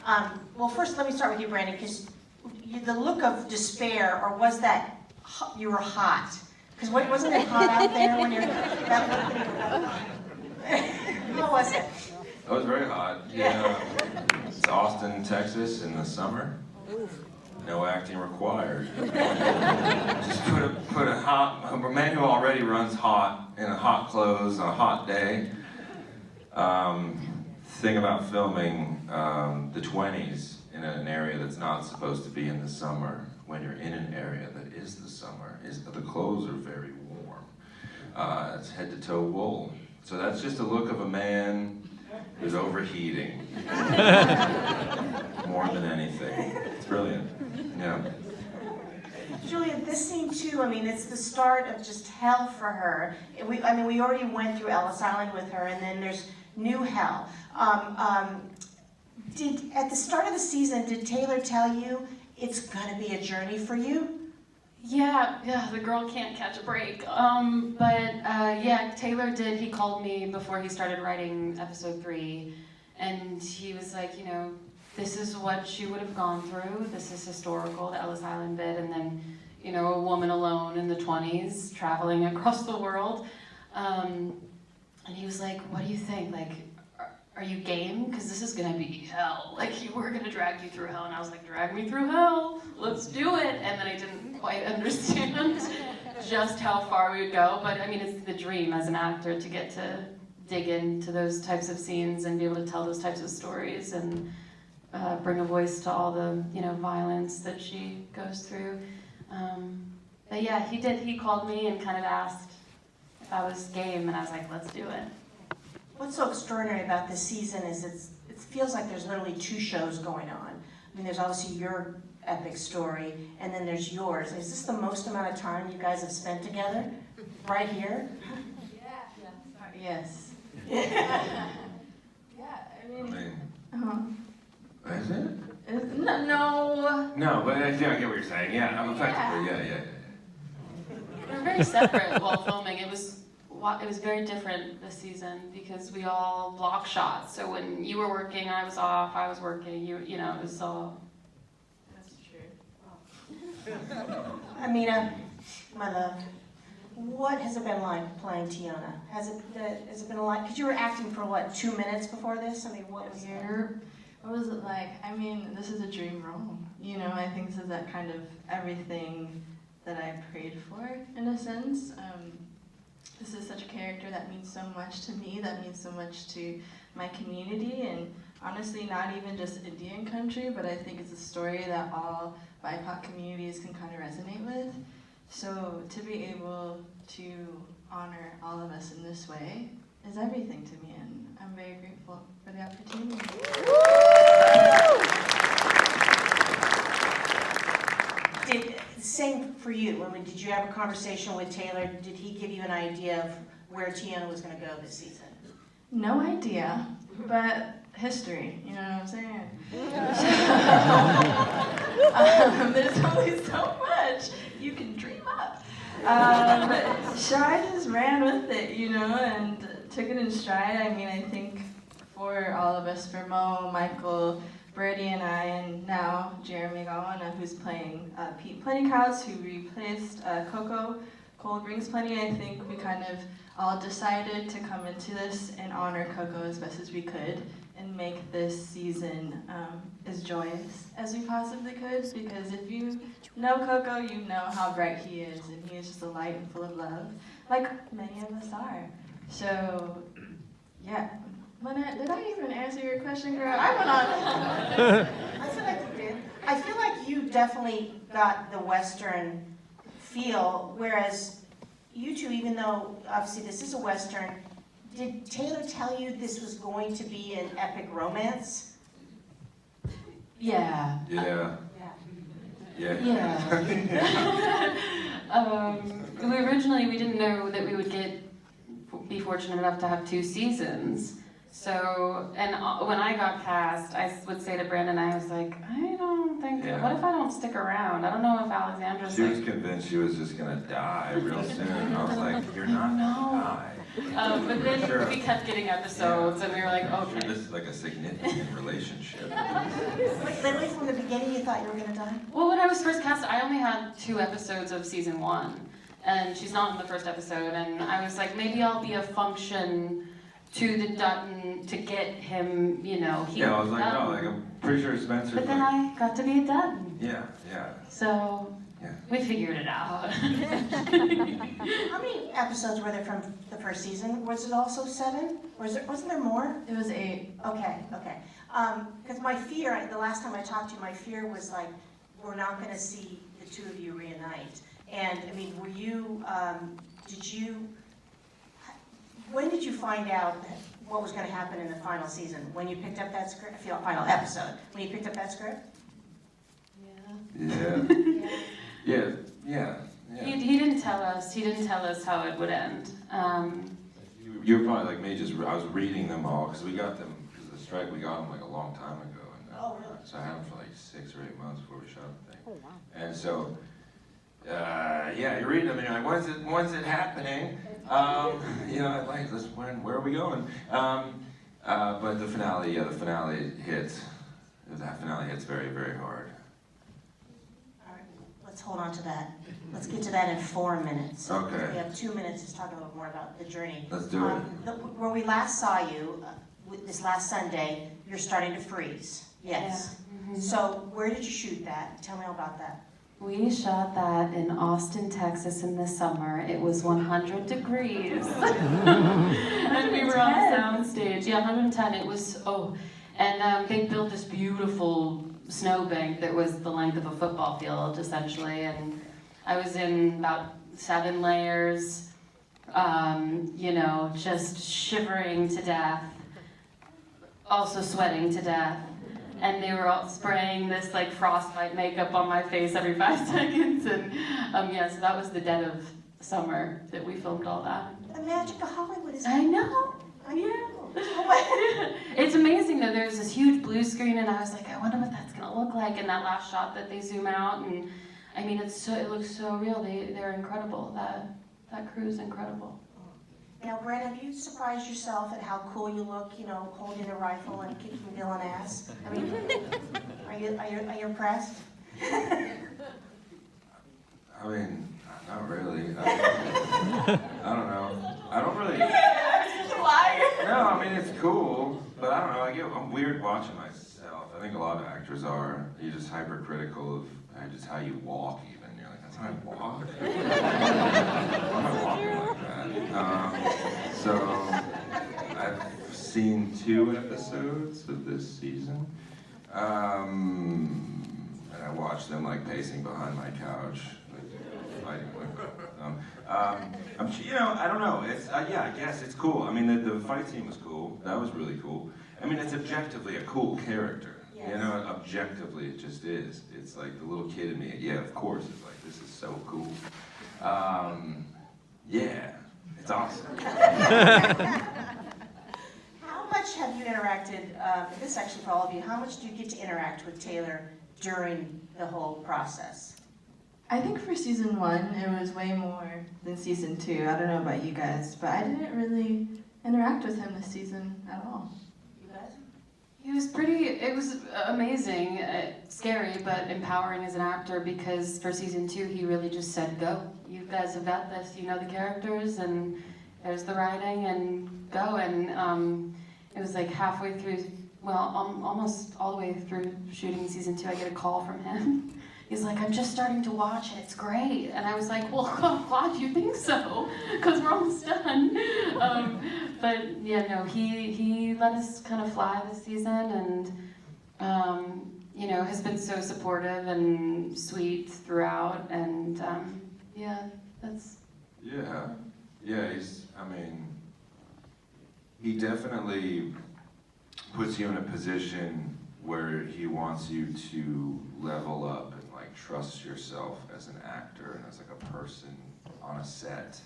Well, first, let me start with you, Brandon, because the look of despair, or was that you were hot? Because wasn't it hot out there when you're how was it? It was very hot. Yeah. It's Austin, Texas in the summer. No acting required. Just put a hot, a man who already runs hot in a hot clothes on a hot day. Thing about filming the 20s in an area that's not supposed to be in the summer, when you're in an area that is the summer, is that the clothes are very warm. It's head to toe wool. So that's just a look of a man who's overheating. More than anything. It's brilliant. Yeah. Julia, this scene too, I mean, it's the start of just hell for her. We already went through Ellis Island with her, and then there's new hell. At the start of the season, did Taylor tell you it's gonna be a journey for you? Yeah, the girl can't catch a break. Yeah, Taylor did. He called me before he started writing episode 3, and he was like, you know, this is what she would have gone through. This is historical, the Ellis Island bit, and then, you know, a woman alone in the 20s traveling across the world. And he was like, what do you think? Like, are you game? Because this is gonna be hell. Like, we're gonna drag you through hell. And I was like, drag me through hell, let's do it. And then I didn't quite understand just how far we would go. But I mean, it's the dream as an actor to get to dig into those types of scenes and be able to tell those types of stories and bring a voice to all the, you know, violence that she goes through. But yeah, he did. He called me and kind of asked if I was game, and I was like, let's do it. What's so extraordinary about this season is it feels like there's literally 2 shows going on. I mean, there's obviously your epic story, and then there's yours. Is this the most amount of time you guys have spent together? Right here? Yeah. Yes. Yeah, I mean, Is it? no. No, but I get what you're saying. Yeah, I'm effectively, yeah. We were very separate while filming. It was very different this season because we all block shots. So when you were working, I was off. I was working. You know, it was all. That's true. Amina, my love, what has it been like playing Tiana? Has it been like? Because you were acting for what, 2 minutes before this? I mean, what was it? What was it like? I mean, this is a dream role. You know, I think this is that kind of everything that I prayed for, in a sense. This is such a character that means so much to me, that means so much to my community, and honestly, not even just Indian country, but I think it's a story that all BIPOC communities can kind of resonate with. So to be able to honor all of us in this way is everything to me, and I'm very grateful for the opportunity. Same for you. I mean, did you have a conversation with Taylor? Did he give you an idea of where Tiana was going to go this season? No idea, but history, you know what I'm saying? There's only so much you can dream up. So I just ran with it, you know, and took it in stride. I mean, I think for all of us, for Mo, Michael, Brady and I, and now Jeremy Gawana, who's playing Pete Plentyhouse, who replaced Coco Cole Brings Plenty, I think we kind of all decided to come into this and honor Coco as best as we could and make this season as joyous as we possibly could, because if you know Coco, you know how bright he is, and he is just a light and full of love, like many of us are. So, yeah. Did I even answer your question, girl? I went on. I feel like you did. I feel like you definitely got the Western feel, whereas you two, even though obviously this is a Western, did Taylor tell you this was going to be an epic romance? Yeah. Yeah. We didn't know that we would be fortunate enough to have 2 seasons. So, and when I got cast, I would say to Brandon, I was like, I don't think, what if I don't stick around? I don't know if Alexandra's She was convinced she was just gonna die real soon. I was like, you're not gonna die. But then we kept getting episodes, and we were like, okay. This is like a significant relationship. literally from the beginning you thought you were gonna die? Well, when I was first cast, I only had 2 episodes of season 1, and she's not in the first episode, and I was like, maybe I'll be a function to the Dutton to get him, you know, he. Yeah, I was like, no, like I'm pretty sure Spencer's But then like, I got to be a Dutton, yeah, yeah. so Yeah. we figured it out. How many episodes were there from the first season? Was it also 7? Wasn't there more? It was 8. Okay. Because my fear, the last time I talked to you, my fear was like, we're not gonna see the 2 of you reunite. And, I mean, were you, when did you find out what was gonna happen in the final season? When you picked up that script, final episode, when you picked up that script? Yeah. Yeah. He didn't tell us. He didn't tell us how it would end. You're probably like me, I was reading them all, because we got them, because of the strike, we got them like a long time ago. And, Oh, really? So I had them for like 6 or 8 months before we shot the thing. Oh, wow. And so, yeah, you're reading them and you're like, when's it happening? You know, like, where are we going? But the finale hits. That finale hits very, very hard. All right, let's hold on to that. Let's get to that in 4 minutes. Okay. We have 2 minutes to talk a little more about the journey. Let's do it. Where we last saw you, this last Sunday, you're starting to freeze. Yes. Yeah. Mhm. So where did you shoot that? Tell me all about that. We shot that in Austin, Texas in the summer. It was 100 degrees. And we were on a sound stage. Yeah, 110. It was, and they built this beautiful snowbank that was the length of a football field, essentially. And I was in about 7 layers, you know, just shivering to death, also sweating to death. And they were all spraying this like frostbite makeup on my face every 5 seconds. And yeah, so that was the dead of summer that we filmed all that. The magic of Hollywood is. I know. It's amazing though. There's this huge blue screen, and I was like, I wonder what that's gonna look like in that last shot that they zoom out. And I mean, it looks so real. They're incredible. That crew's incredible. Now, Brent, have you surprised yourself at how cool you look? You know, holding a rifle and kicking villain ass. I mean, are you impressed? I mean, not really. I don't know. I don't really. No, I mean it's cool, but I don't know. I'm weird watching myself. I think a lot of actors are. You're just hypercritical of just how you walk. Even you're like, that's how I walk. Why am I walking like that? So I've seen 2 episodes of this season, and I watched them like pacing behind my couch, like fighting with them. You know, I don't know. It's yeah, I guess it's cool. I mean, the fight scene was cool. That was really cool. I mean, it's objectively a cool character. Yes. You know, objectively it just is. It's like the little kid in me. Yeah, of course. It's like this is so cool. Yeah, it's awesome. How much have you interacted? This is actually for all of you. How much do you get to interact with Taylor during the whole process? I think for season 1, it was way more than season 2. I don't know about you guys, but I didn't really interact with him this season at all. You guys? It was amazing, scary, but empowering as an actor, because for season 2, he really just said, go. You guys have got this, you know the characters, and there's the writing, and go. And it was like halfway through, well, almost all the way through shooting season 2, I get a call from him. He's like, I'm just starting to watch it, it's great. And I was like, well, I'm glad you think so, because we're almost done. But yeah, no, he let us kind of fly this season, and you know, has been so supportive and sweet throughout, and yeah, that's... Yeah, he definitely puts you in a position where he wants you to level up and like trust yourself as an actor and as like a person on a set.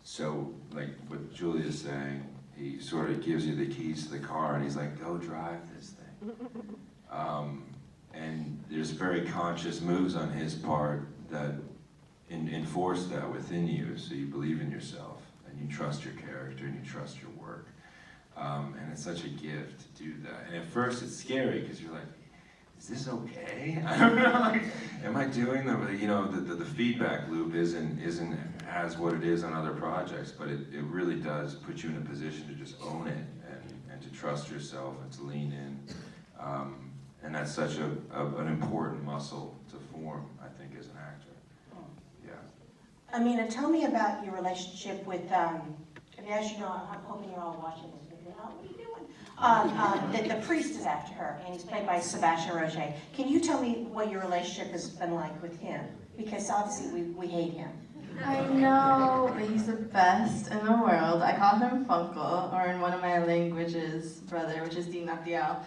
So like what Julia's saying, he sort of gives you the keys to the car and he's like, go drive this thing. And there's very conscious moves on his part that enforce that within you, so you believe in yourself and you trust your character and you trust your work. And it's such a gift to do that. And at first it's scary because you're like, is this okay? I don't know, like, am I doing the feedback loop isn't as what it is on other projects, but it really does put you in a position to just own it and to trust yourself and to lean in. And that's such an important muscle to form, I think, as an actor. Yeah. Amina, tell me about your relationship with, as you know, I'm hoping you're all watching this video. What are you doing? The priest is after her, and he's played by Sebastian Roger. Can you tell me what your relationship has been like with him? Because obviously we hate him. I know, but he's the best in the world. I call him Funkle, or in one of my languages, brother, which is Di Natial.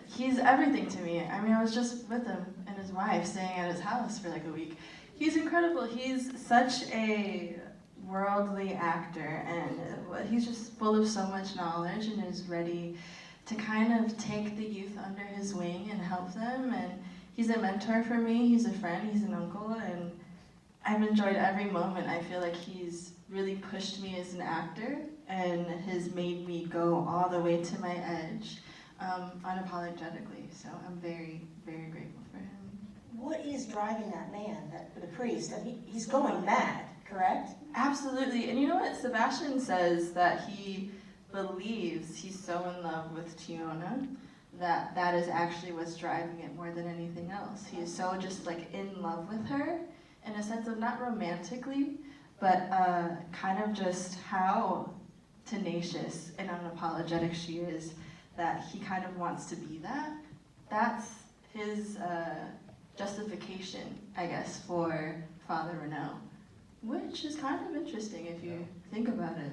He's everything to me. I mean, I was just with him and his wife staying at his house for like a week. He's incredible. He's such a worldly actor, and he's just full of so much knowledge and is ready to kind of take the youth under his wing and help them. And he's a mentor for me. He's a friend. He's an uncle, and I've enjoyed every moment. I feel like he's really pushed me as an actor and has made me go all the way to my edge. Unapologetically, so I'm very, very grateful for him. What is driving that man, the priest? I mean, he's going mad, correct? Absolutely, and you know what? Sebastian says that he believes he's so in love with Tiona that is actually what's driving it more than anything else. He is so just like in love with her, in a sense of not romantically, but kind of just how tenacious and unapologetic she is, that he kind of wants to be that. That's his justification, I guess, for Father Renaud, which is kind of interesting if you think about it.